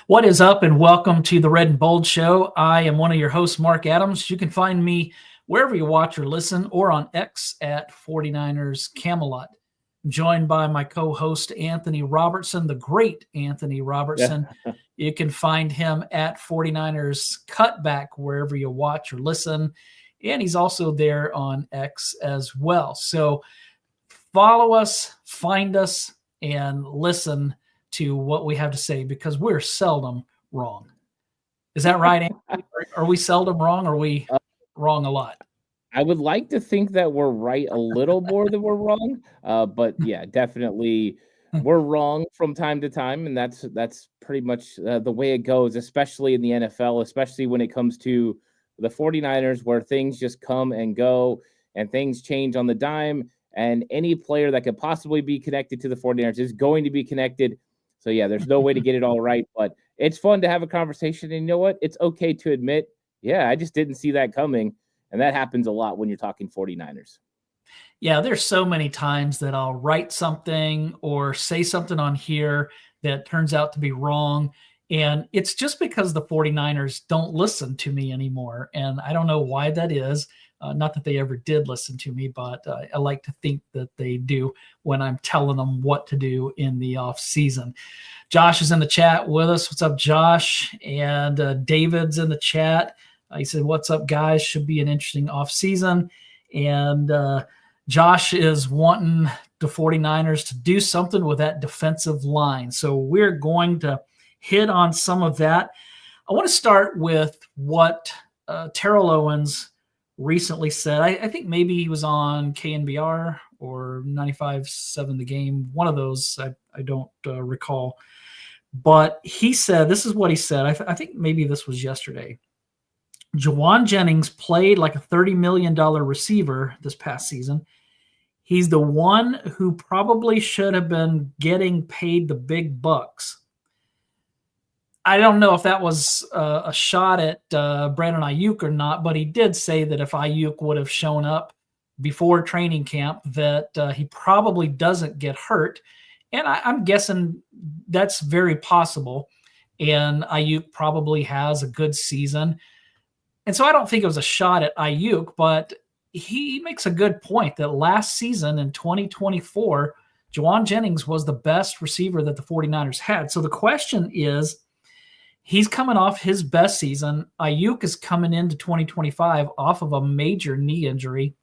What is up, and welcome to the Red and Bold Show. I am one of your hosts, Marc Adams. You can find me wherever you watch or listen, or on X at 49ers Camelot. I'm joined by my co-host, Anthony Robertson, the great Anthony Robertson. Yeah. You can find him at 49ers Cutback wherever you watch or listen. And he's also there on X as well. So follow us, find us, and listen to what we have to say, because we're seldom wrong. Is that right, Andy? Are we seldom wrong, or are we wrong a lot? I would like to think that we're right a little more than we're wrong, but yeah, definitely we're wrong from time to time, and that's pretty much the way it goes, especially in the NFL, especially when it comes to the 49ers, where things just come and go and things change on the dime, and any player that could possibly be connected to the 49ers is going to be connected. So yeah, there's no way to get it all right, but it's fun to have a conversation, and you know what? It's okay to admit, yeah, I just didn't see that coming. And that happens a lot when you're talking 49ers. Yeah, there's so many times that I'll write something or say something on here that turns out to be wrong. And it's just because the 49ers don't listen to me anymore. And I don't know why that is. Not that they ever did listen to me, but I like to think that they do when I'm telling them what to do in the off season. Josh is in the chat with us. What's up, Josh? And David's in the chat. He said, what's up, guys? Should be an interesting offseason. And Josh is wanting the 49ers to do something with that defensive line. So we're going to hit on some of that. I want to start with what Terrell Owens recently said. I think maybe he was on KNBR or 95.7 The Game, one of those. I don't recall. But he said, this is what he said. I think maybe this was yesterday. Jauan Jennings played like a $30 million receiver this past season. He's the one who probably should have been getting paid the big bucks. I don't know if that was a shot at Brandon Ayuk or not, but he did say that if Ayuk would have shown up before training camp, that he probably doesn't get hurt. And I'm guessing that's very possible. And Ayuk probably has a good season. And so I don't think it was a shot at Ayuk, but he makes a good point that last season in 2024, Jauan Jennings was the best receiver that the 49ers had. So the question is, he's coming off his best season. Ayuk is coming into 2025 off of a major knee injury.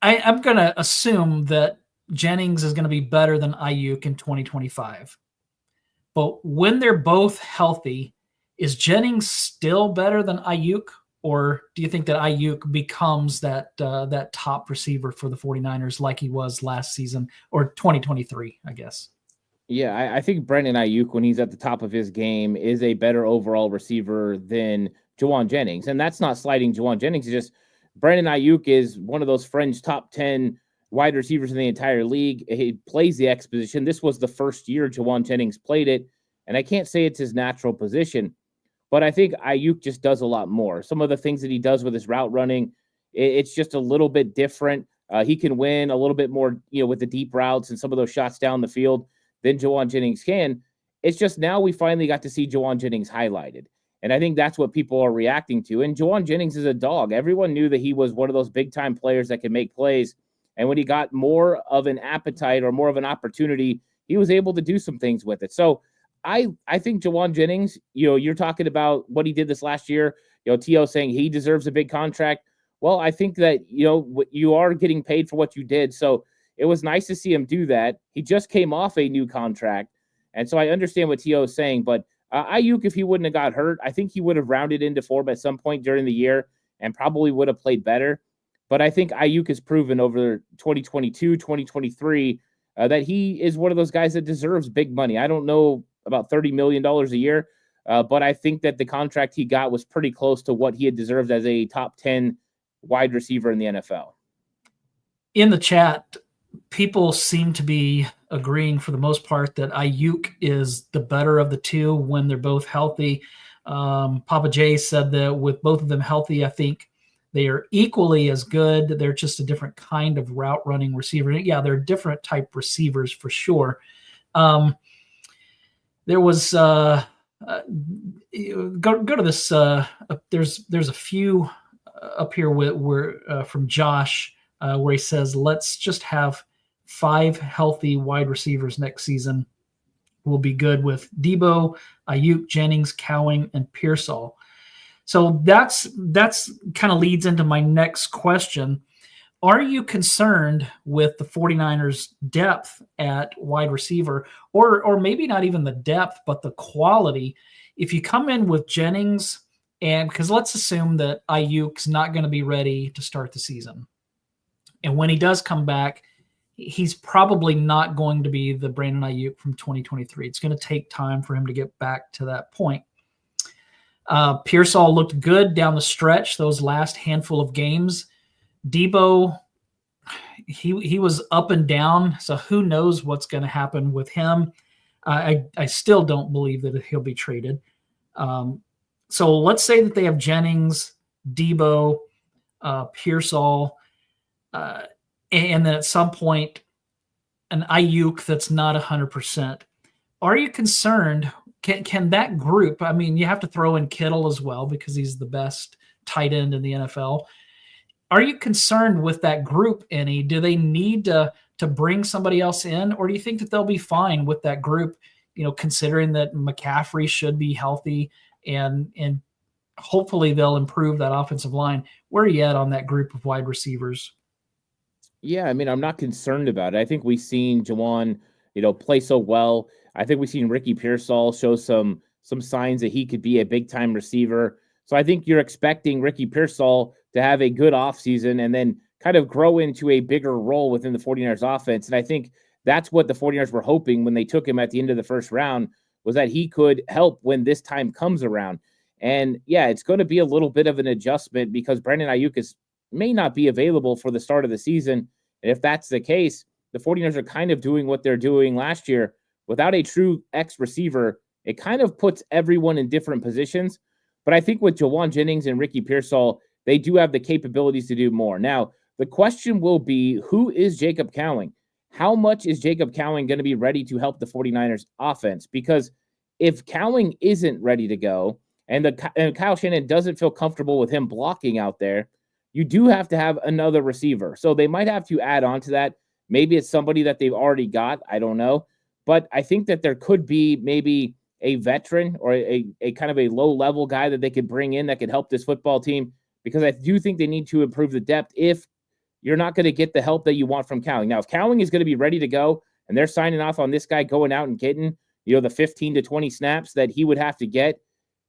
I'm going to assume that Jennings is going to be better than Ayuk in 2025. But when they're both healthy, is Jennings still better than Ayuk, or do you think that Ayuk becomes that top receiver for the 49ers like he was last season, or 2023, I guess? Yeah, I think Brandon Ayuk, when he's at the top of his game, is a better overall receiver than Jauan Jennings. And that's not slighting Jauan Jennings. It's just Brandon Ayuk is one of those fringe top 10 wide receivers in the entire league. He plays the X position. This was the first year Jauan Jennings played it, and I can't say it's his natural position. But I think Ayuk just does a lot more. Some of the things that he does with his route running, it's just a little bit different. He can win a little bit more, with the deep routes and some of those shots down the field than Jauan Jennings can. It's just now we finally got to see Jauan Jennings highlighted. And I think that's what people are reacting to. And Jauan Jennings is a dog. Everyone knew that he was one of those big-time players that can make plays. And when he got more of an appetite or more of an opportunity, he was able to do some things with it. So I think Jauan Jennings, you're talking about what he did this last year, T.O. saying he deserves a big contract. Well, I think that, you are getting paid for what you did. So it was nice to see him do that. He just came off a new contract. And so I understand what T.O. is saying, but Ayuk, if he wouldn't have got hurt, I think he would have rounded into form at some point during the year and probably would have played better. But I think Ayuk has proven over 2022, 2023, that he is one of those guys that deserves big money. I don't know about $30 million a year, but I think that the contract he got was pretty close to what he had deserved as a top 10 wide receiver in the NFL. In the chat, people seem to be agreeing for the most part that Ayuk is the better of the two when they're both healthy. Papa J said that with both of them healthy, I think they are equally as good. They're just a different kind of route running receiver. Yeah, they're different type receivers for sure. There was go to this. There's a few up here where from Josh where he says, let's just have 5 healthy wide receivers next season. We'll be good with Debo, Ayuk, Jennings, Cowing, and Pearsall. So that's kind of leads into my next question. Are you concerned with the 49ers depth at wide receiver, or maybe not even the depth, but the quality? If you come in with Jennings, and because let's assume that Ayuk's not going to be ready to start the season. And when he does come back, he's probably not going to be the Brandon Ayuk from 2023. It's going to take time for him to get back to that point. Pearsall looked good down the stretch, those last handful of games. Debo, he was up and down, so who knows what's going to happen with him. I still don't believe that he'll be traded. So let's say that they have Jennings, Debo, Pearsall, and then at some point an Ayuk that's not 100%. Are you concerned? Can that group, I mean, you have to throw in Kittle as well because he's the best tight end in the NFL. Are you concerned with that group any? Do they need to bring somebody else in, or do you think that they'll be fine with that group, considering that McCaffrey should be healthy and hopefully they'll improve that offensive line? Where are you at on that group of wide receivers? Yeah, I mean, I'm not concerned about it. I think we've seen Juwan, play so well. I think we've seen Ricky Pearsall show some signs that he could be a big-time receiver. So I think you're expecting Ricky Pearsall to have a good offseason and then kind of grow into a bigger role within the 49ers offense. And I think that's what the 49ers were hoping when they took him at the end of the first round, was that he could help when this time comes around. And yeah, it's going to be a little bit of an adjustment because Brandon Ayuk may not be available for the start of the season. And if that's the case, the 49ers are kind of doing what they're doing last year. Without a true X receiver, it kind of puts everyone in different positions. But I think with Juwan Jennings and Ricky Pearsall, they do have the capabilities to do more. Now, the question will be, who is Jacob Cowing? How much is Jacob Cowing going to be ready to help the 49ers offense? Because if Cowing isn't ready to go and Kyle Shanahan doesn't feel comfortable with him blocking out there, you do have to have another receiver. So they might have to add on to that. Maybe it's somebody that they've already got. I don't know. But I think that there could be maybe a veteran or a kind of a low-level guy that they could bring in that could help this football team, because I do think they need to improve the depth if you're not going to get the help that you want from Cowing. Now, if Cowing is going to be ready to go and they're signing off on this guy going out and getting, the 15 to 20 snaps that he would have to get,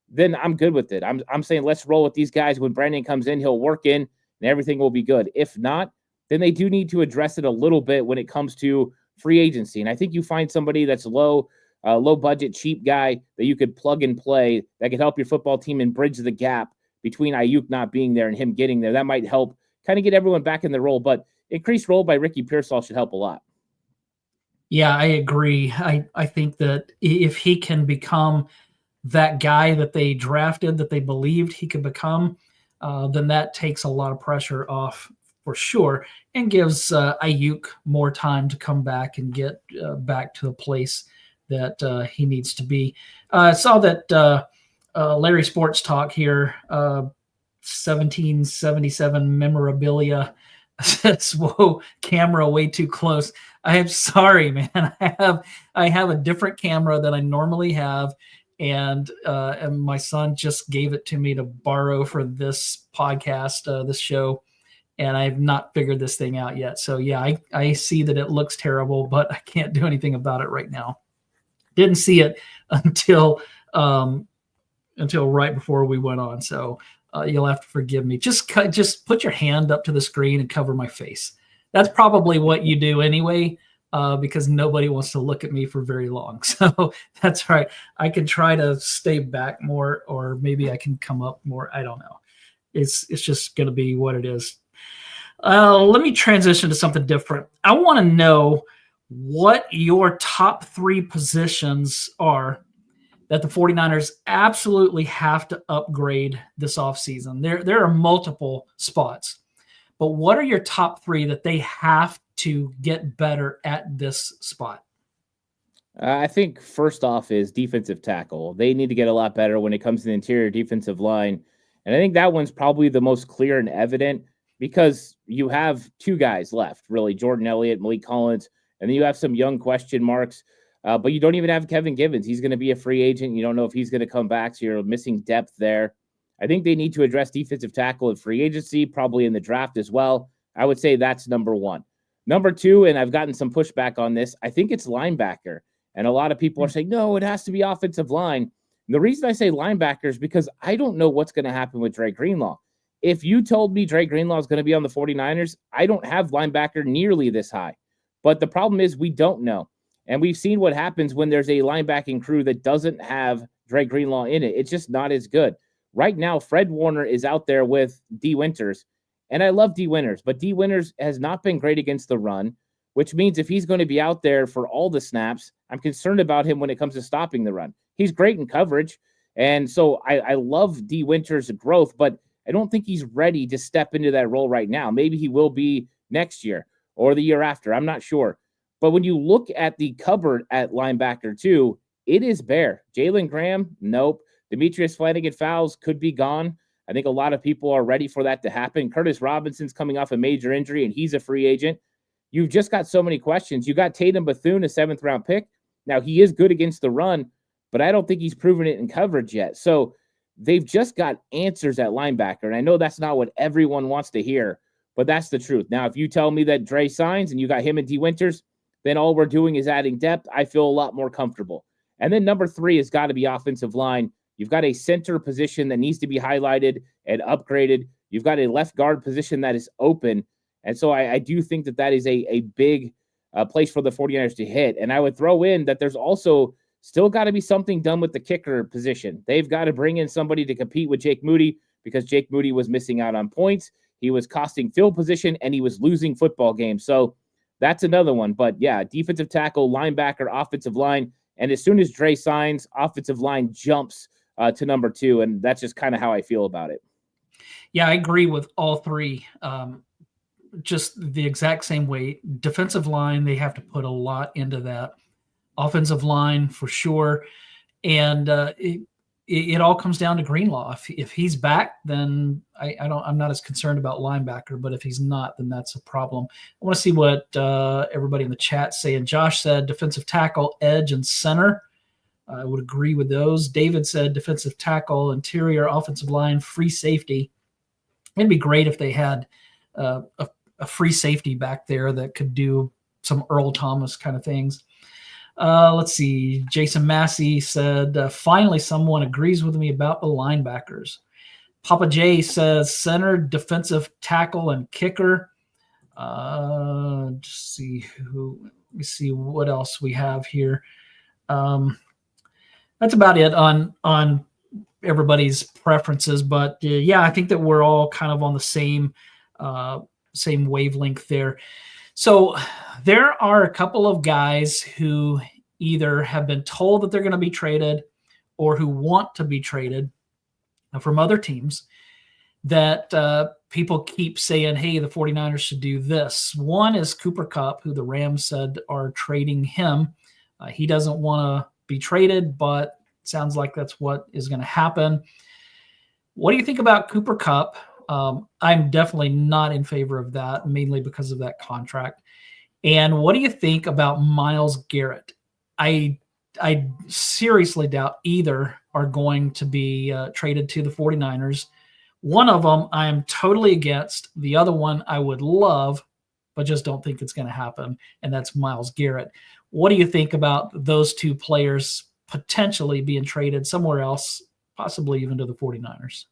then I'm good with it. I'm saying let's roll with these guys. When Brandon comes in, he'll work in and everything will be good. If not, then they do need to address it a little bit when it comes to free agency. And I think you find somebody that's low budget, cheap guy that you could plug and play that could help your football team and bridge the gap between Ayuk not being there and him getting there. That might help kind of get everyone back in the role, but increased role by Ricky Pearsall should help a lot. Yeah, I agree. I think that if he can become that guy that they drafted, that they believed he could become, then that takes a lot of pressure off for sure and gives Ayuk more time to come back and get back to the place that he needs to be. I saw that Larry Sports Talk here, 1777 memorabilia says, "Whoa, camera way too close." I am sorry, man. I have a different camera than I normally have, and my son just gave it to me to borrow for this podcast, this show, and I've not figured this thing out yet. So yeah, I see that it looks terrible, but I can't do anything about it right now. Didn't see it until right before we went on. So you'll have to forgive me. Just put your hand up to the screen and cover my face. That's probably what you do anyway, because nobody wants to look at me for very long. So that's right. I can try to stay back more, or maybe I can come up more. I don't know. It's just going to be what it is. Let me transition to something different. I want to know what your top 3 positions are that the 49ers absolutely have to upgrade this offseason. There are multiple spots, but what are your top 3 that they have to get better at this spot? I think first off is defensive tackle. They need to get a lot better when it comes to the interior defensive line. And I think that one's probably the most clear and evident because you have two guys left, really, Jordan Elliott, Malik Collins, and then you have some young question marks. But you don't even have Kevin Givens. He's going to be a free agent. You don't know if he's going to come back, so you're missing depth there. I think they need to address defensive tackle in free agency, probably in the draft as well. I would say that's number one. Number two, and I've gotten some pushback on this, I think it's linebacker. And a lot of people are saying, no, it has to be offensive line. And the reason I say linebacker is because I don't know what's going to happen with Dre Greenlaw. If you told me Dre Greenlaw is going to be on the 49ers, I don't have linebacker nearly this high. But the problem is we don't know. And we've seen what happens when there's a linebacking crew that doesn't have Dre Greenlaw in it. It's just not as good. Right now, Fred Warner is out there with D. Winters. And I love D. Winters, but D. Winters has not been great against the run, which means if he's going to be out there for all the snaps, I'm concerned about him when it comes to stopping the run. He's great in coverage. And so I love D. Winters' growth, but I don't think he's ready to step into that role right now. Maybe he will be next year or the year after. I'm not sure. But when you look at the cupboard at linebacker too, it is bare. Jalen Graham, nope. Demetrius Flanagan-Fowles could be gone. I think a lot of people are ready for that to happen. Curtis Robinson's coming off a major injury, and he's a free agent. You've just got so many questions. You got Tatum Bethune, a 7th-round pick. Now, he is good against the run, but I don't think he's proven it in coverage yet. So they've just got answers at linebacker, and I know that's not what everyone wants to hear, but that's the truth. Now, if you tell me that Dre signs and you got him and D. Winters, then all we're doing is adding depth. I feel a lot more comfortable. And then number 3 has got to be offensive line. You've got a center position that needs to be highlighted and upgraded. You've got a left guard position that is open. And so I do think that is a big place for the 49ers to hit. And I would throw in that there's also still got to be something done with the kicker position. They've got to bring in somebody to compete with Jake Moody because Jake Moody was missing out on points. He was costing field position, and he was losing football games. So that's another one. But, yeah, defensive tackle, linebacker, offensive line. And as soon as Dre signs, offensive line jumps to number 2, and that's just kind of how I feel about it. Yeah, I agree with all 3. Just the exact same way. Defensive line, they have to put a lot into that. Offensive line, for sure. And it all comes down to Greenlaw. If he's back, then I'm not as concerned about linebacker, but if he's not, then that's a problem. I want to see what everybody in the chat saying. Josh said defensive tackle, edge, and center. I would agree with those. David said defensive tackle, interior, offensive line, free safety. It'd be great if they had a free safety back there that could do some Earl Thomas kind of things. Let's see. Jason Massey said, finally someone agrees with me about the linebackers. Papa J says center, defensive tackle, and kicker. Let me see what else we have here. That's about it on everybody's preferences, but yeah, I think that we're all kind of on the same wavelength there. So there are a couple of guys who either have been told that they're going to be traded or who want to be traded from other teams that people keep saying, hey, the 49ers should do this. One is Cooper Kupp, who the Rams said are trading him. He doesn't want to be traded, but it sounds like that's what is going to happen. What do you think about Cooper Kupp? I'm definitely not in favor of that, mainly because of that contract. And what do you think about Myles Garrett? I seriously doubt either are going to be traded to the 49ers. One of them I'm totally against. The other one I would love, but just don't think it's going to happen, and that's Myles Garrett. What do you think about those two players potentially being traded somewhere else, possibly even to the 49ers?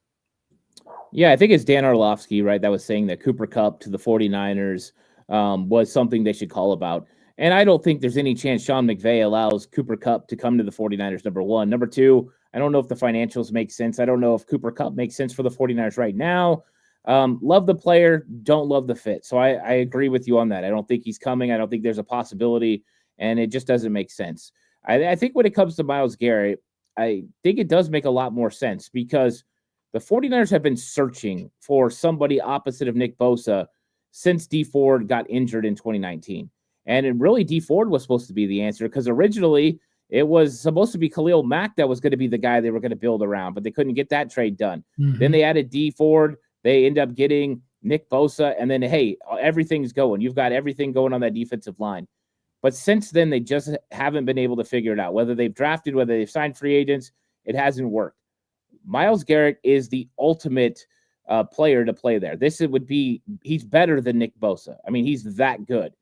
Yeah, I think it's Dan Orlovsky, right, that was saying that Cooper Kupp to the 49ers was something they should call about. And I don't think there's any chance Sean McVay allows Cooper Kupp to come to the 49ers, number one. Number two, I don't know if the financials make sense. I don't know if Cooper Kupp makes sense for the 49ers right now. Love the player, don't love the fit. So I agree with you on that. I don't think he's coming. I don't think there's a possibility, and it just doesn't make sense. I think when it comes to Myles Garrett, I think it does make a lot more sense because the 49ers have been searching for somebody opposite of Nick Bosa since Dee Ford got injured in 2019. And really, D Ford was supposed to be the answer because originally it was supposed to be Khalil Mack that was going to be the guy they were going to build around, but they couldn't get that trade done. Mm-hmm. Then they added D Ford. They end up getting Nick Bosa, and then, hey, everything's going. You've got everything going on that defensive line. But since then, they just haven't been able to figure it out. Whether they've drafted, whether they've signed free agents, it hasn't worked. Myles Garrett is the ultimate player to play there. He's better than Nick Bosa. I mean, he's that good.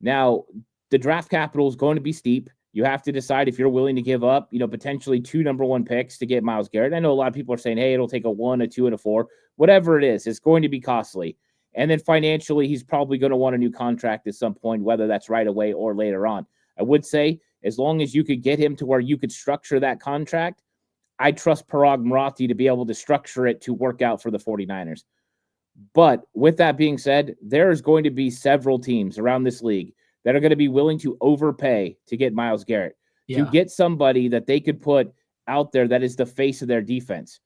Now, the draft capital is going to be steep. You have to decide if you're willing to give up, potentially 2 number 1 picks to get Myles Garrett. I know a lot of people are saying, hey, it'll take a 1, a 2, and a 4. Whatever it is, it's going to be costly. And then financially, he's probably going to want a new contract at some point, whether that's right away or later on. I would say as long as you could get him to where you could structure that contract, I trust Parag Marathi to be able to structure it to work out for the 49ers. But with that being said, there's going to be several teams around this league that are going to be willing to overpay to get Myles Garrett, to get somebody that they could put out there that is the face of their defense.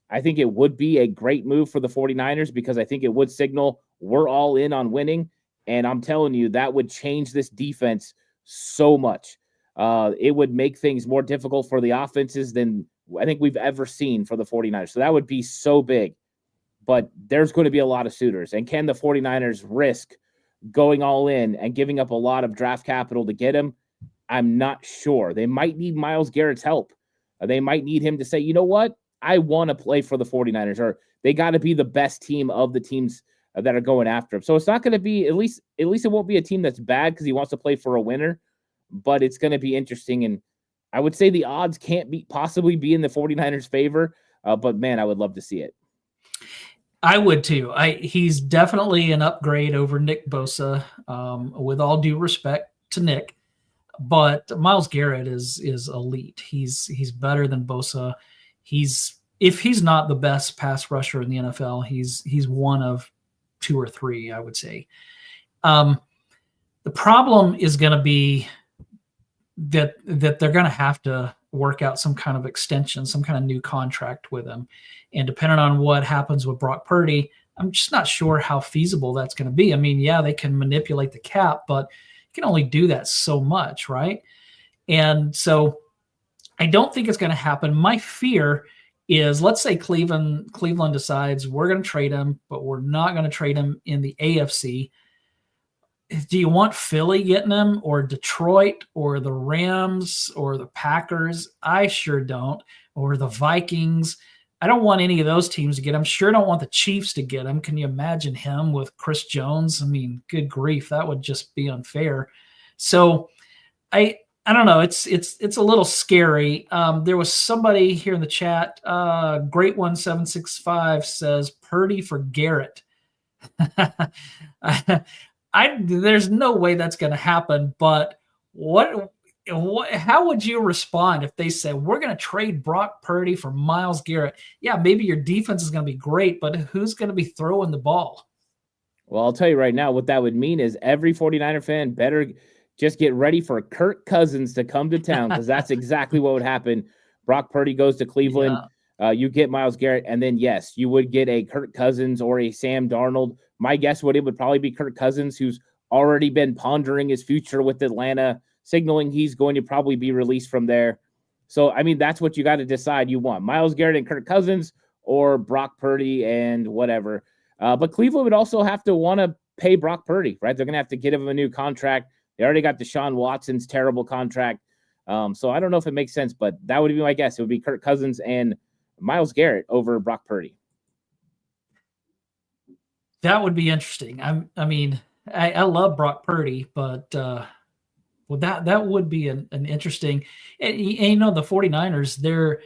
I think it would be a great move for the 49ers because I think it would signal we're all in on winning. And I'm telling you, that would change this defense so much. It would make things more difficult for the offenses than I think we've ever seen for the 49ers. So that would be so big. But there's going to be a lot of suitors. And can the 49ers risk going all in and giving up a lot of draft capital to get him? I'm not sure. They might need Myles Garrett's help. They might need him to say, you know what? I want to play for the 49ers, or they got to be the best team of the teams that are going after him. So it's not going to be, at least it won't be a team that's bad because he wants to play for a winner, but it's going to be interesting. And I would say the odds can't possibly be in the 49ers' favor, but man, I would love to see it. I would too. He's definitely an upgrade over Nick Bosa, with all due respect to Nick, but Myles Garrett is elite. He's better than Bosa. If he's not the best pass rusher in the NFL, he's one of 2 or 3, I would say. The problem is going to be that they're going to have to work out some kind of extension, some kind of new contract with him. And depending on what happens with Brock Purdy, I'm just not sure how feasible that's going to be. I mean, yeah, they can manipulate the cap, but you can only do that so much, right? And so I don't think it's going to happen. My fear is, let's say Cleveland decides we're going to trade him, but we're not going to trade him in the AFC. Do you want Philly getting him, or Detroit, or the Rams, or the Packers? I sure don't. Or the Vikings. I don't want any of those teams to get him. Sure don't want the Chiefs to get him. Can you imagine him with Chris Jones? I mean, good grief, that would just be unfair. So I don't know. It's a little scary. There was somebody here in the chat. Great 1765 says Purdy for Garrett. There's no way that's going to happen. But how would you respond if they said we're going to trade Brock Purdy for Myles Garrett? Yeah, maybe your defense is going to be great, but who's going to be throwing the ball? Well, I'll tell you right now, what that would mean is every 49er fan better just get ready for Kirk Cousins to come to town, because that's exactly what would happen. Brock Purdy goes to Cleveland. Yeah. You get Myles Garrett, and then, yes, you would get a Kirk Cousins or a Sam Darnold. My guess would probably be Kirk Cousins, who's already been pondering his future with Atlanta, signaling he's going to probably be released from there. So, I mean, that's what you got to decide. You want Myles Garrett and Kirk Cousins, or Brock Purdy and whatever. But Cleveland would also have to want to pay Brock Purdy, right? They're going to have to get him a new contract. They already got Deshaun Watson's terrible contract. So I don't know if it makes sense, but that would be my guess. It would be Kirk Cousins and Myles Garrett over Brock Purdy. That would be interesting. I love Brock Purdy, but that would be an interesting. And the 49ers,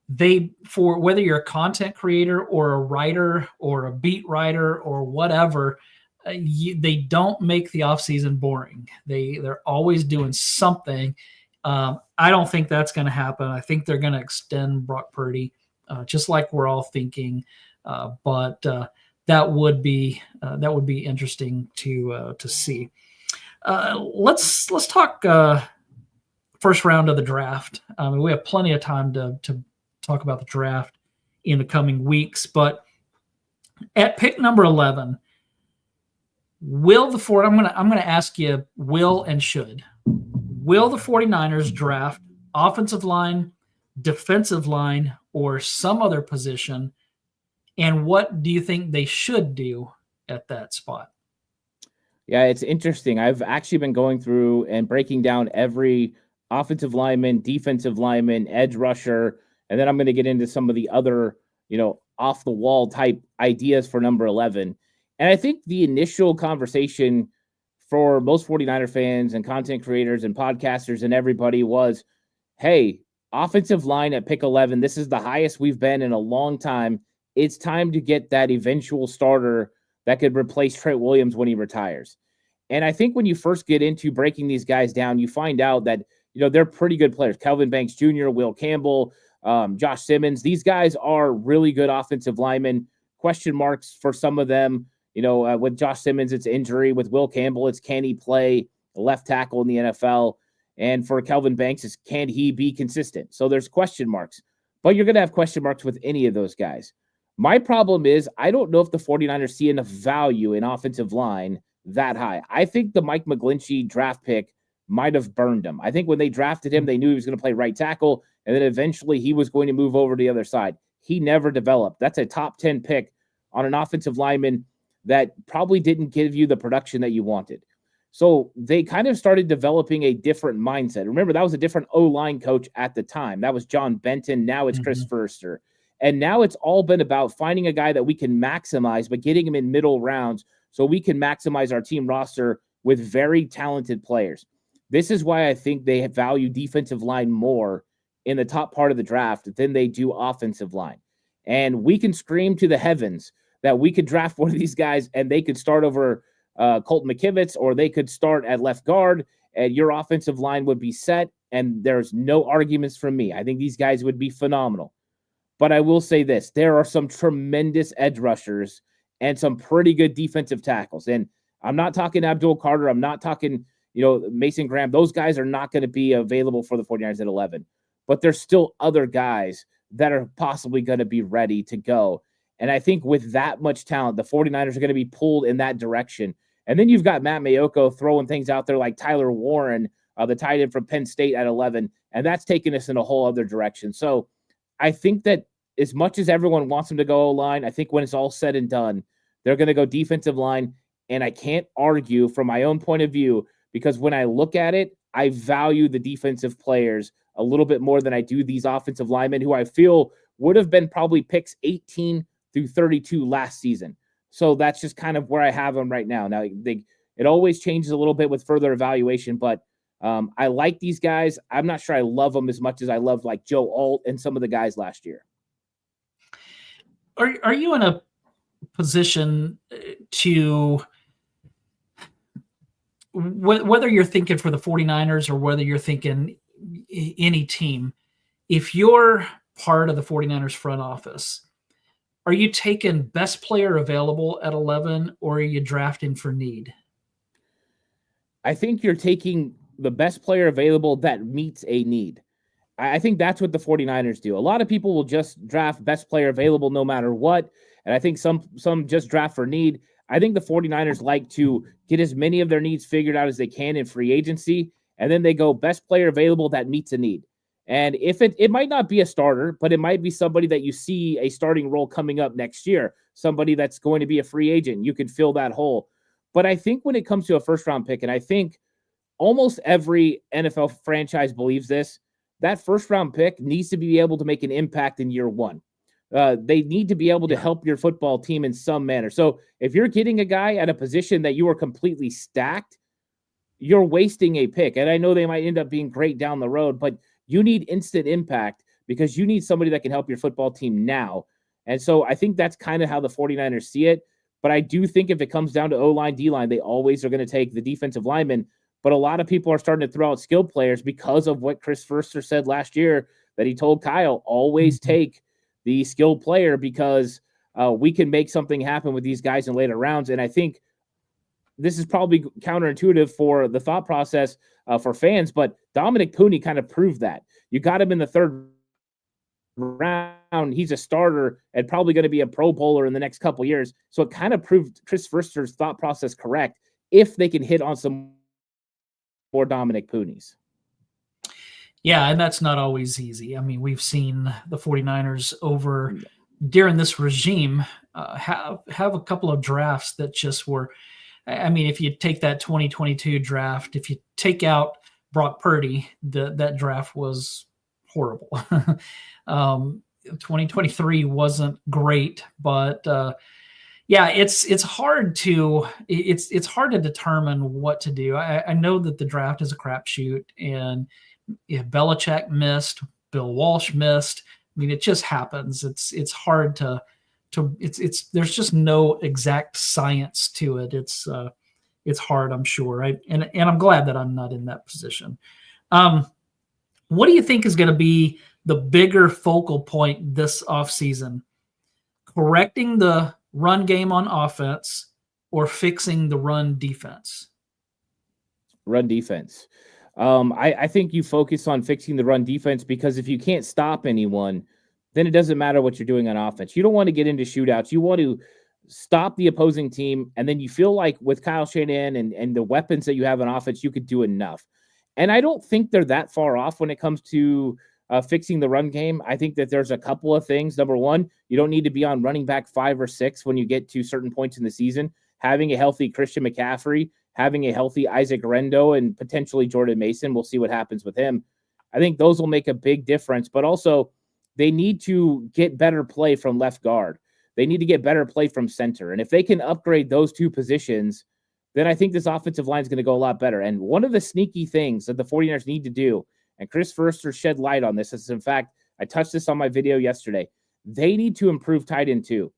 they for whether you're a content creator or a writer or a beat writer or whatever, they don't make the offseason boring. They're always doing something. I don't think that's going to happen. I think they're going to extend Brock Purdy, just like we're all thinking. But that would be interesting to see. Let's talk first round of the draft. We have plenty of time to talk about the draft in the coming weeks. But at pick number 11. I'm gonna ask you will and should. Will the 49ers draft offensive line, defensive line, or some other position? And what do you think they should do at that spot? Yeah, it's interesting. I've actually been going through and breaking down every offensive lineman, defensive lineman, edge rusher, and then I'm going to get into some of the other, off the wall type ideas for number 11. And I think the initial conversation for most 49er fans and content creators and podcasters and everybody was, hey, offensive line at pick 11, this is the highest we've been in a long time. It's time to get that eventual starter that could replace Trent Williams when he retires. And I think when you first get into breaking these guys down, you find out that, they're pretty good players. Kelvin Banks Jr., Will Campbell, Josh Simmons. These guys are really good offensive linemen. Question marks for some of them. With Josh Simmons, it's injury. With Will Campbell, it's can he play left tackle in the NFL? And for Kelvin Banks, it's can he be consistent? So there's question marks. But you're going to have question marks with any of those guys. My problem is I don't know if the 49ers see enough value in offensive line that high. I think the Mike McGlinchey draft pick might have burned him. I think when they drafted him, they knew he was going to play right tackle, and then eventually he was going to move over to the other side. He never developed. That's a top 10 pick on an offensive lineman that probably didn't give you the production that you wanted. So they kind of started developing a different mindset. Remember, that was a different O-line coach at the time. That was John Benton. Now it's Chris Forster. And now it's all been about finding a guy that we can maximize, but getting him in middle rounds so we can maximize our team roster with very talented players. This is why I think they value defensive line more in the top part of the draft than they do offensive line. And we can scream to the heavens that we could draft one of these guys and they could start over Colton McKivitz, or they could start at left guard and your offensive line would be set. And there's no arguments from me. I think these guys would be phenomenal. But I will say this, there are some tremendous edge rushers and some pretty good defensive tackles. And I'm not talking Abdul Carter. I'm not talking, Mason Graham. Those guys are not going to be available for the 49ers at 11. But there's still other guys that are possibly going to be ready to go. And I think with that much talent, the 49ers are going to be pulled in that direction. And then you've got Matt Mayoko throwing things out there like Tyler Warren, the tight end from Penn State at 11. And that's taken us in a whole other direction. So I think that as much as everyone wants them to go O-line, I think when it's all said and done, they're going to go defensive line. And I can't argue from my own point of view, because when I look at it, I value the defensive players a little bit more than I do these offensive linemen who I feel would have been probably picks 18 through 32 last season. So that's just kind of where I have them right now. Now, it always changes a little bit with further evaluation, but I like these guys. I'm not sure I love them as much as I loved like Joe Alt and some of the guys last year. Are you in a position to, whether you're thinking for the 49ers or whether you're thinking any team, if you're part of the 49ers front office, are you taking best player available at 11 or are you drafting for need? I think you're taking the best player available that meets a need. I think that's what the 49ers do. A lot of people will just draft best player available no matter what. And I think some just draft for need. I think the 49ers like to get as many of their needs figured out as they can in free agency. And then they go best player available that meets a need. And if it might not be a starter, but it might be somebody that you see a starting role coming up next year, somebody that's going to be a free agent, you can fill that hole. But I think when it comes to a first round pick, and I think almost every NFL franchise believes this, that first round pick needs to be able to make an impact in year one. They need to be able to help your football team in some manner. So if you're getting a guy at a position that you are completely stacked, you're wasting a pick. And I know they might end up being great down the road, but you need instant impact because you need somebody that can help your football team now. And so I think that's kind of how the 49ers see it. But I do think if it comes down to O-line, D-line, they always are going to take the defensive lineman. But a lot of people are starting to throw out skilled players because of what Chris Forster said last year that he told Kyle, always take the skilled player because we can make something happen with these guys in later rounds. And I think this is probably counterintuitive for the thought process for fans, but Dominic Pooney kind of proved that. You got him in the third round, he's a starter and probably going to be a Pro Bowler in the next couple years. So it kind of proved Chris Foerster's thought process correct if they can hit on some more Dominic Pooneys. Yeah, and that's not always easy. I mean, we've seen the 49ers over during this regime have a couple of drafts that just were, I mean, if you take that 2022 draft, if you take out Brock Purdy, that draft was horrible. 2023 wasn't great, but yeah, it's hard to determine what to do. I know that the draft is a crapshoot, and if Belichick missed, Bill Walsh missed. I mean, it just happens. It's hard to there's just no exact science to it. It's hard, I'm sure. And I'm glad that I'm not in that position. What do you think is going to be the bigger focal point this offseason? Correcting the run game on offense or fixing the run defense? Run defense. I think you focus on fixing the run defense, because if you can't stop anyone, then it doesn't matter what you're doing on offense. You don't want to get into shootouts. You want to stop the opposing team, and then you feel like with Kyle Shanahan and the weapons that you have on offense, you could do enough. And I don't think they're that far off when it comes to fixing the run game. I think that there's a couple of things. Number one, you don't need to be on running back 5 or 6 when you get to certain points in the season. Having a healthy Christian McCaffrey, having a healthy Isaac Rendo, and potentially Jordan Mason, we'll see what happens with him. I think those will make a big difference, but also they need to get better play from left guard. They need to get better play from center. And if they can upgrade those 2 positions, then I think this offensive line is going to go a lot better. And one of the sneaky things that the 49ers need to do, and Chris Foerster shed light on this, is, in fact, I touched this on my video yesterday, they need to improve tight end too.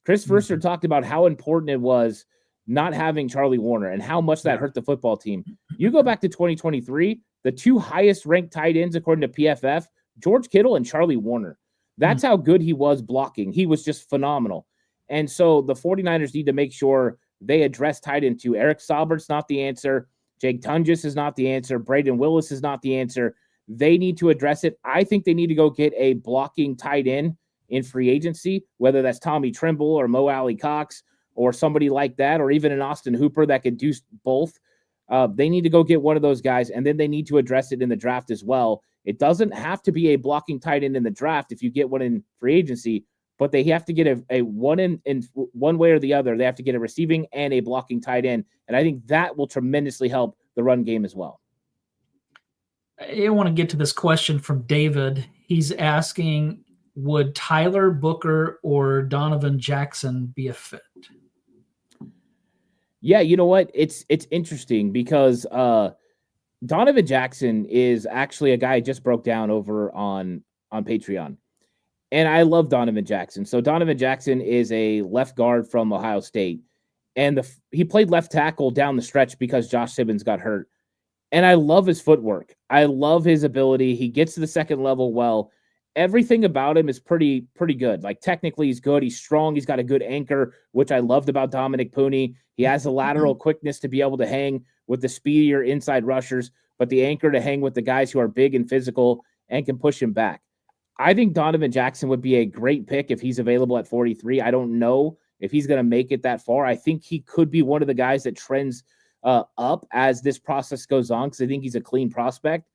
Chris Foerster talked about how important it was not having Charlie Warner and how much that hurt the football team. You go back to 2023, the 2 highest ranked tight ends, according to PFF, George Kittle and Charlie Warner. That's how good he was blocking. He was just phenomenal. And so the 49ers need to make sure they address tight end too. Eric Saubert's not the answer. Jake Tunges is not the answer. Braden Willis is not the answer. They need to address it. I think they need to go get a blocking tight end in free agency, whether that's Tommy Trimble or Mo Alley Cox or somebody like that, or even an Austin Hooper that could do both. They need to go get one of those guys, and then they need to address it in the draft as well. It doesn't have to be a blocking tight end in the draft if you get one in free agency, but they have to get a one in one way or the other. They have to get a receiving and a blocking tight end, and I think that will tremendously help the run game as well. I want to get to this question from David. He's asking, would Tyler Booker or Donovan Jackson be a fit? Yeah, you know what? It's interesting because Donovan Jackson is actually a guy I just broke down over on Patreon. And I love Donovan Jackson. So Donovan Jackson is a left guard from Ohio State. And he played left tackle down the stretch because Josh Simmons got hurt. And I love his footwork. I love his ability. He gets to the second level well. Everything about him is pretty good. Like, technically, he's good. He's strong. He's got a good anchor, which I loved about Dominic Poonie. He has the lateral quickness to be able to hang with the speedier inside rushers, but the anchor to hang with the guys who are big and physical and can push him back. I think Donovan Jackson would be a great pick if he's available at 43. I don't know if he's going to make it that far. I think he could be one of the guys that trends up as this process goes on, because I think he's a clean prospect.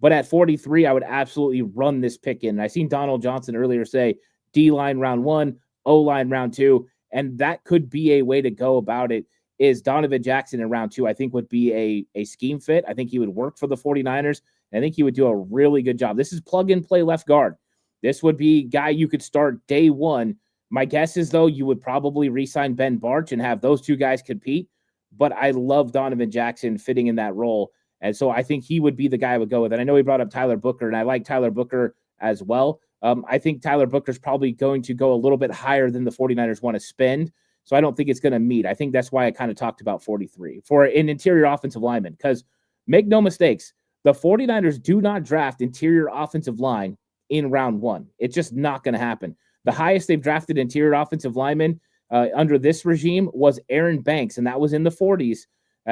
But at 43, I would absolutely run this pick in. I seen Donald Johnson earlier say D-line round 1, O-line round 2, and that could be a way to go about it. Is Donovan Jackson in round 2, I think, would be a scheme fit. I think he would work for the 49ers. I think he would do a really good job. This is plug-and-play left guard. This would be guy you could start day one. My guess is, though, you would probably re-sign Ben Barch and have those 2 guys compete. But I love Donovan Jackson fitting in that role. And so I think he would be the guy I would go with. And I know he brought up Tyler Booker, and I like Tyler Booker as well. I think Tyler Booker's probably going to go a little bit higher than the 49ers want to spend. So I don't think it's going to meet. I think that's why I kind of talked about 43 for an interior offensive lineman. Because make no mistakes, the 49ers do not draft interior offensive line in round 1. It's just not going to happen. The highest they've drafted interior offensive lineman under this regime was Aaron Banks, and that was in the 40s.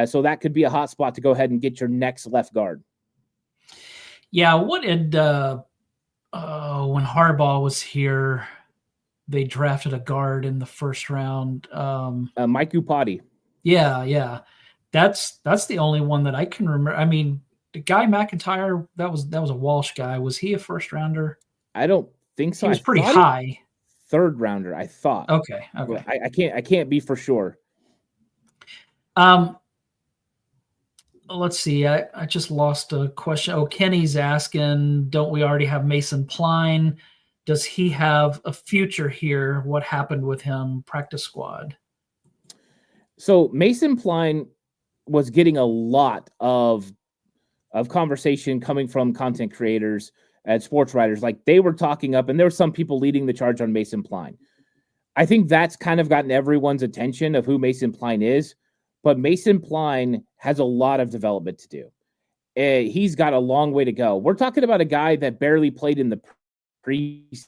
So that could be a hot spot to go ahead and get your next left guard. Yeah, what did when Harbaugh was here, they drafted a guard in the first round. Mike Upati. Yeah. That's the only one that I can remember. I mean, the guy McIntyre, that was a Walsh guy. Was he a first rounder? I don't think so. He I was pretty thought he high. third rounder. I thought. Okay. But I can't be for sure. Let's see. I just lost a question. Oh, Kenny's asking, don't we already have Mason Pline? Does he have a future here? What happened with him? Practice squad. So Mason Pline was getting a lot of conversation coming from content creators and sports writers. Like they were talking up, and there were some people leading the charge on Mason Pline. I think that's kind of gotten everyone's attention of who Mason Pline is, but Mason Pline has a lot of development to do. He's got a long way to go. We're talking about a guy that barely played in the preseason.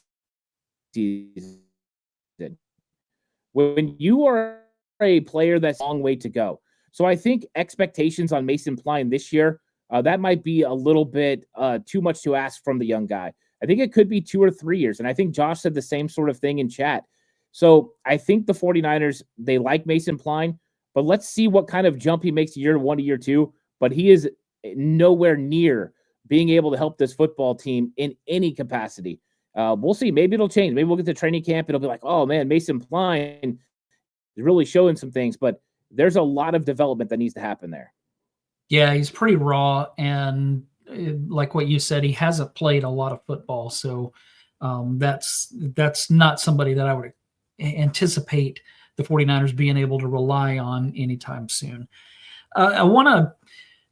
When you are a player that's a long way to go. So I think expectations on Mason Pline this year, that might be a little bit too much to ask from the young guy. I think it could be 2 or 3 years. And I think Josh said the same sort of thing in chat. So I think the 49ers, they like Mason Pline, but let's see what kind of jump he makes year 1 to year 2. But he is nowhere near being able to help this football team in any capacity. We'll see. Maybe it'll change. Maybe we'll get to training camp and it'll be like, oh man, Mason Pline is really showing some things, but there's a lot of development that needs to happen there. Yeah, he's pretty raw. And like what you said, he hasn't played a lot of football. So that's not somebody that I would anticipate the 49ers being able to rely on anytime soon. I want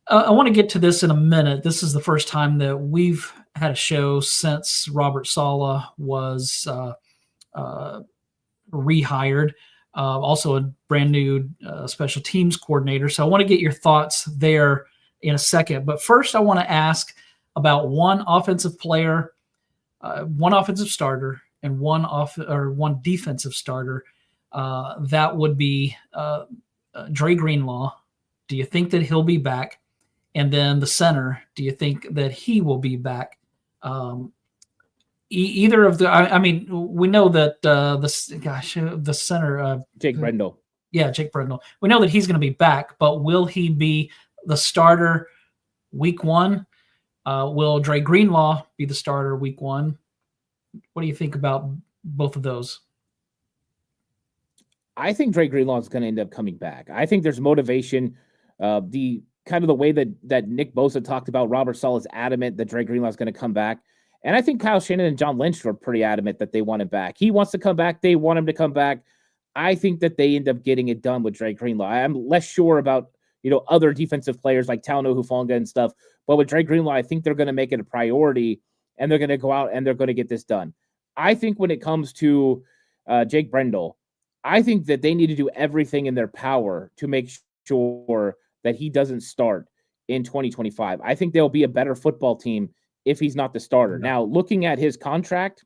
to get to this in a minute. This is the first time that we've had a show since Robert Saleh was rehired. Also a brand new special teams coordinator. So I want to get your thoughts there in a second. But first, I want to ask about one offensive player, one offensive starter, and one defensive starter. That would be Dre Greenlaw. Do you think that he'll be back? And then the center, do you think that he will be back? Either of the, I mean, we know that the center, Jake Brendel. Yeah, Jake Brendel. We know that he's going to be back, but will he be the starter week 1? Will Dre Greenlaw be the starter week 1? What do you think about both of those? I think Dre Greenlaw is going to end up coming back. I think there's motivation. The kind of the way that Nick Bosa talked about, Robert Saleh is adamant that Dre Greenlaw is going to come back. And I think Kyle Shanahan and John Lynch were pretty adamant that they want him back. He wants to come back. They want him to come back. I think that they end up getting it done with Dre Greenlaw. I'm less sure about, other defensive players like Talano Hufanga and stuff. But with Dre Greenlaw, I think they're going to make it a priority and they're going to go out and they're going to get this done. I think when it comes to Jake Brendel, I think that they need to do everything in their power to make sure that he doesn't start in 2025. I think they'll be a better football team if he's not the starter. Now, looking at his contract,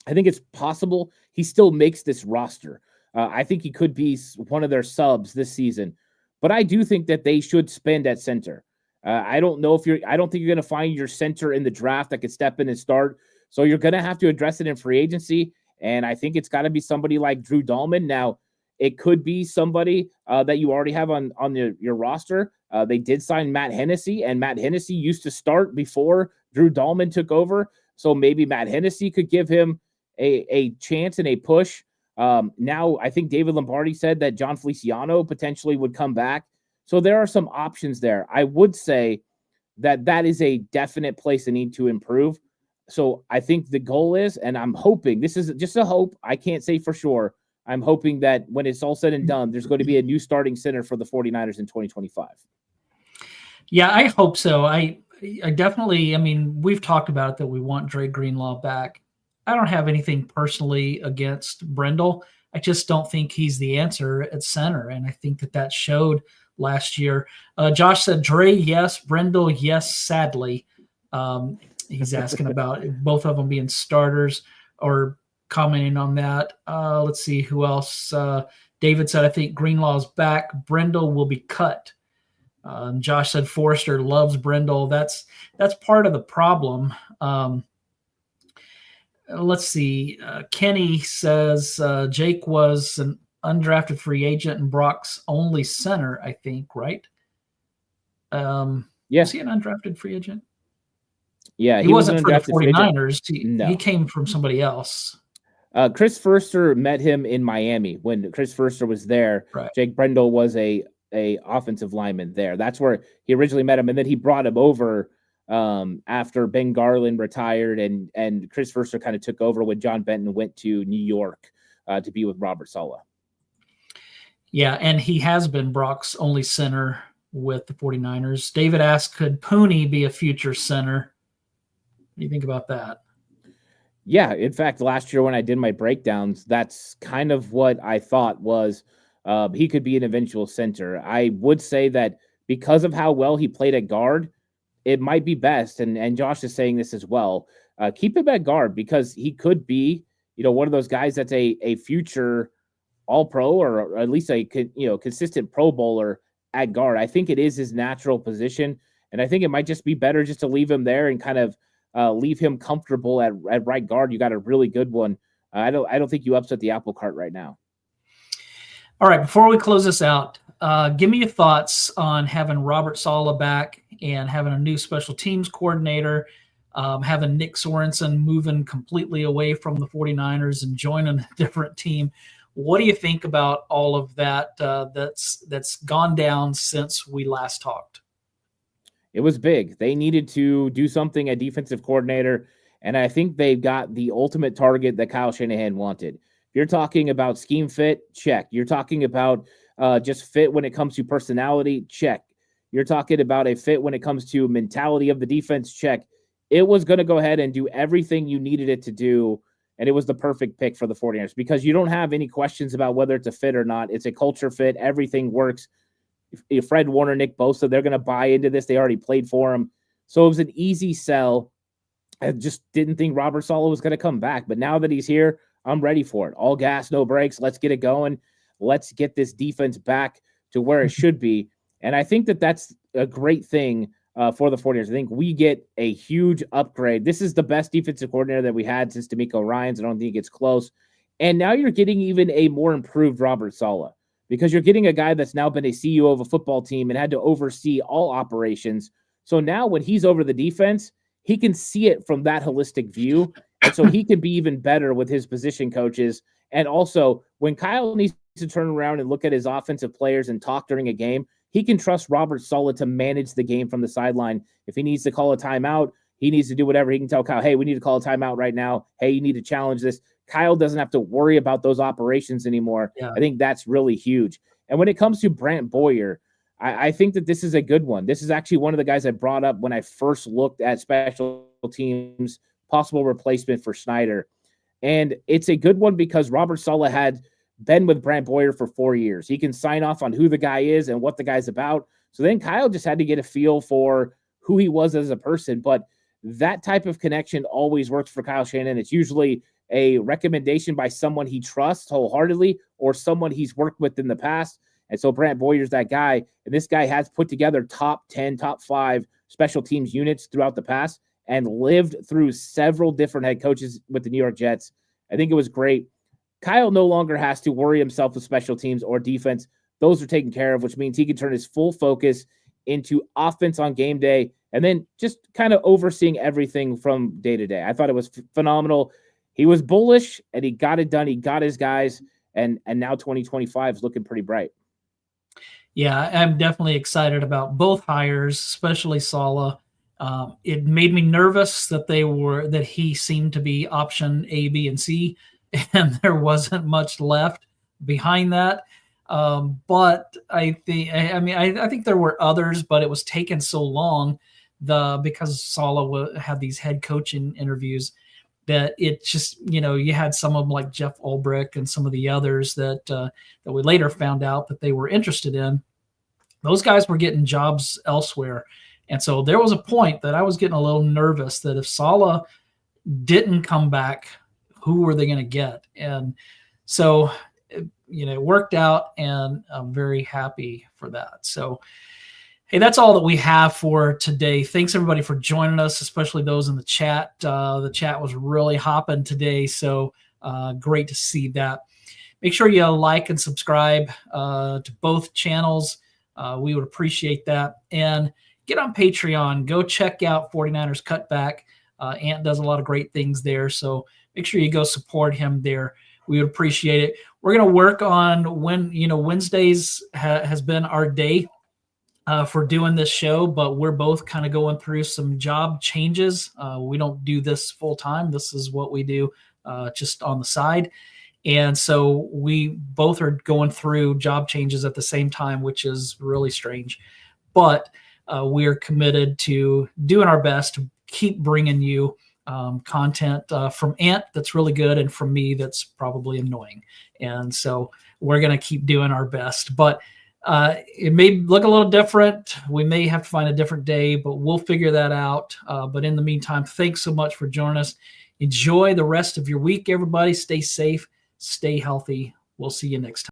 I think it's possible he still makes this roster. I think he could be one of their subs this season, but I do think that they should spend at center. I don't think you're going to find your center in the draft that could step in and start. So you're going to have to address it in free agency. And I think it's got to be somebody like Drew Dahlman. Now, it could be somebody that you already have on your roster. They did sign Matt Hennessy, and Matt Hennessy used to start before Drew Dahlman took over. So maybe Matt Hennessy could give him a chance and a push. Now, I think David Lombardi said that John Feliciano potentially would come back. So there are some options there. I would say that is a definite place they need to improve. So I think the goal is, and I'm hoping, this is just a hope, I can't say for sure, I'm hoping that when it's all said and done, there's going to be a new starting center for the 49ers in 2025. Yeah, I hope so. I definitely, we've talked about it that we want Dre Greenlaw back. I don't have anything personally against Brendel. I just don't think he's the answer at center. And I think that showed last year. Josh said Dre, yes. Brendel, yes, sadly. He's asking about both of them being starters or commenting on that. Let's see who else. David said, I think Greenlaw's back. Brendel will be cut. Josh said Forrester loves Brendel. That's part of the problem. let's see. Kenny says Jake was an undrafted free agent and Brock's only center, I think, right? Yeah. Was he an undrafted free agent? Yeah, he wasn't for the free agent. 49ers. He came from somebody else. Chris Foerster met him in Miami when Chris Foerster was there. Right. Jake Brendel was a offensive lineman there. That's where he originally met him, and then he brought him over after Ben Garland retired, and Chris Foerster kind of took over when John Benton went to New York to be with Robert Saleh. Yeah, and he has been Brock's only center with the 49ers. David asked, could Pooney be a future center? What do you think about that? Yeah, in fact, last year when I did my breakdowns, that's kind of what I thought was he could be an eventual center. I would say that because of how well he played at guard, it might be best, and Josh is saying this as well, keep him at guard because he could be, one of those guys that's a future All-Pro or at least a consistent Pro Bowler at guard. I think it is his natural position, and I think it might just be better just to leave him there and kind of leave him comfortable at right guard. You got a really good one. I don't think you upset the apple cart right now. All right, before we close this out, give me your thoughts on having Robert Saleh back and having a new special teams coordinator, having Nick Sorensen moving completely away from the 49ers and joining a different team. What do you think about all of that that's gone down since we last talked? It was big. They needed to do something at defensive coordinator, and I think they've got the ultimate target that Kyle Shanahan wanted. You're talking about scheme fit, check. You're talking about just fit when it comes to personality, check. You're talking about a fit when it comes to mentality of the defense, check. It was going to go ahead and do everything you needed it to do, and it was the perfect pick for the 49ers because you don't have any questions about whether it's a fit or not. It's a culture fit. Everything works. If Fred Warner, Nick Bosa, they're going to buy into this. They already played for him. So it was an easy sell. I just didn't think Robert Saleh was going to come back. But now that he's here, I'm ready for it. All gas, no brakes. Let's get it going. Let's get this defense back to where it should be. And I think that that's a great thing for the 49ers. I think we get a huge upgrade. This is the best defensive coordinator that we had since DeMeco Ryans. I don't think it's close. And now you're getting even a more improved Robert Saleh because you're getting a guy that's now been a CEO of a football team and had to oversee all operations. So now when he's over the defense, he can see it from that holistic view. And so he can be even better with his position coaches. And also, when Kyle needs to turn around and look at his offensive players and talk during a game, he can trust Robert Saleh to manage the game from the sideline. If he needs to call a timeout, he needs to do whatever. He can tell Kyle, hey, we need to call a timeout right now. Hey, you need to challenge this. Kyle doesn't have to worry about those operations anymore. Yeah. I think that's really huge. And when it comes to Brant Boyer, I think that this is a good one. This is actually one of the guys I brought up when I first looked at special teams, possible replacement for Snyder. And it's a good one because Robert Saleh had been with Brant Boyer for 4 years. He can sign off on who the guy is and what the guy's about. So then Kyle just had to get a feel for who he was as a person. But that type of connection always works for Kyle Shanahan. It's usually a recommendation by someone he trusts wholeheartedly or someone he's worked with in the past. And so Brant Boyer's that guy. And this guy has put together top 10, top 5 special teams units throughout the past and lived through several different head coaches with the New York Jets. I think it was great. Kyle no longer has to worry himself with special teams or defense. Those are taken care of, which means he can turn his full focus into offense on game day and then just kind of overseeing everything from day to day. I thought it was phenomenal. He was bullish and he got it done. He got his guys, and now 2025 is looking pretty bright. Yeah, I'm definitely excited about both hires, especially Saleh. It made me nervous that he seemed to be option A, B, and C, and there wasn't much left behind that. But I think there were others, but it was taking so long because Saleh had these head coaching interviews that it just, you had some of them like Jeff Ulbrich and some of the others that we later found out that they were interested in. Those guys were getting jobs elsewhere. And so there was a point that I was getting a little nervous that if Saleh didn't come back, who were they going to get? And so, it worked out, and I'm very happy for that. So, Hey, that's all that we have for today. Thanks everybody for joining us, especially those in the chat. The chat was really hopping today, so great to see that. Make sure you like and subscribe to both channels. We would appreciate that. And get on Patreon. Go check out 49ers Cutback. Ant does a lot of great things there, so make sure you go support him there. We would appreciate it. We're going to work on Wednesdays has been our day for doing this show, but we're both kind of going through some job changes. We don't do this full time. This is what we do just on the side. And so we both are going through job changes at the same time, which is really strange. But we're committed to doing our best to keep bringing you content from Ant that's really good and from me that's probably annoying. And so we're going to keep doing our best. But it may look a little different. We may have to find a different day, but we'll figure that out. But in the meantime, thanks so much for joining us. Enjoy the rest of your week, everybody. Stay safe, stay healthy. We'll see you next time.